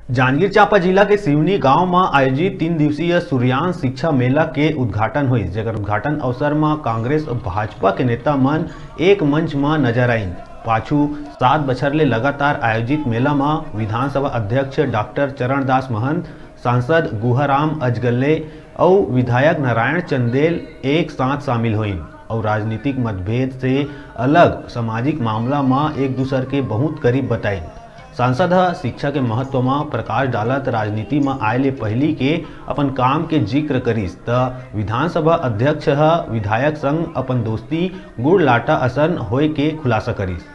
जांजगीर चांपा जिला के सिवनी गांव में आयोजित 3 दिवसीय सूर्यांश शिक्षा मेला के उद्घाटन हुई, जेकर उद्घाटन अवसर में कांग्रेस और भाजपा के नेता मन एक मंच में नजर आईन। पाछू 7 बछर ले लगातार आयोजित मेला में विधानसभा अध्यक्ष डॉक्टर चरणदास महंत, सांसद गुहाराम अजगले और विधायक नारायण चंदेल एक साथ शामिल हुईन और राजनीतिक मतभेद से अलग सामाजिक मामला में एक दूसरे के बहुत करीब बताई। सांसद शिक्षा के महत्व में प्रकाश डालत राजनीति में आए पहली के अपन काम के जिक्र करीस त विधानसभा अध्यक्ष विधायक संग अपन दोस्ती गुड़ लाटा असन होए के खुलासा करीस।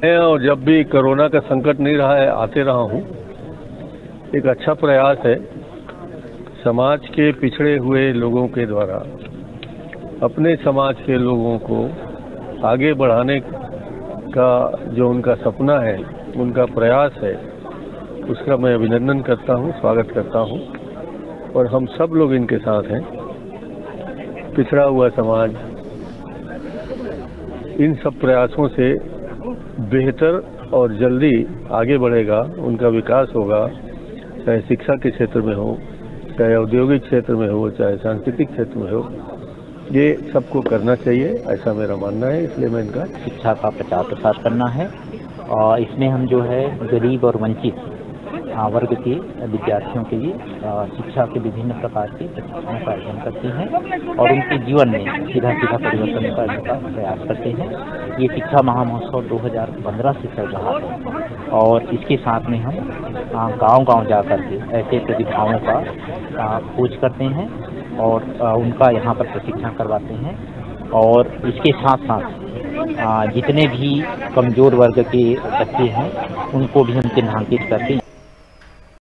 और जब भी कोरोना का संकट नहीं रहा है आते रहा हूँ। एक अच्छा प्रयास है समाज के पिछड़े हुए लोगों के द्वारा अपने समाज के लोगों को आगे बढ़ाने का जो उनका सपना है, उनका प्रयास है, उसका मैं अभिनंदन करता हूँ, स्वागत करता हूँ। और हम सब लोग इनके साथ हैं। पिछड़ा हुआ समाज इन सब प्रयासों से बेहतर और जल्दी आगे बढ़ेगा, उनका विकास होगा, चाहे शिक्षा के क्षेत्र में हो, चाहे औद्योगिक क्षेत्र में हो, चाहे सांस्कृतिक क्षेत्र में हो। ये सबको करना चाहिए, ऐसा मेरा मानना है। इसलिए मैं इनका शिक्षा का प्रचार प्रसार करना है और इसमें हम जो है गरीब और वंचित वर्ग के विद्यार्थियों के लिए शिक्षा के विभिन्न प्रकार के प्रशिक्षण का आयोजन करते हैं और उनके जीवन में सीधा सीधा परिवर्तन करने का प्रयास करते हैं। ये शिक्षा महामहोत्सव 2015 से चल रहा है और इसके साथ में हम गांव-गांव जाकर के ऐसे प्रतिभाओं का खोज करते हैं और उनका यहाँ पर प्रशिक्षण करवाते हैं और इसके साथ साथ जितने भी कमज़ोर वर्ग के बच्चे हैं उनको भी हम चिन्हांकित करके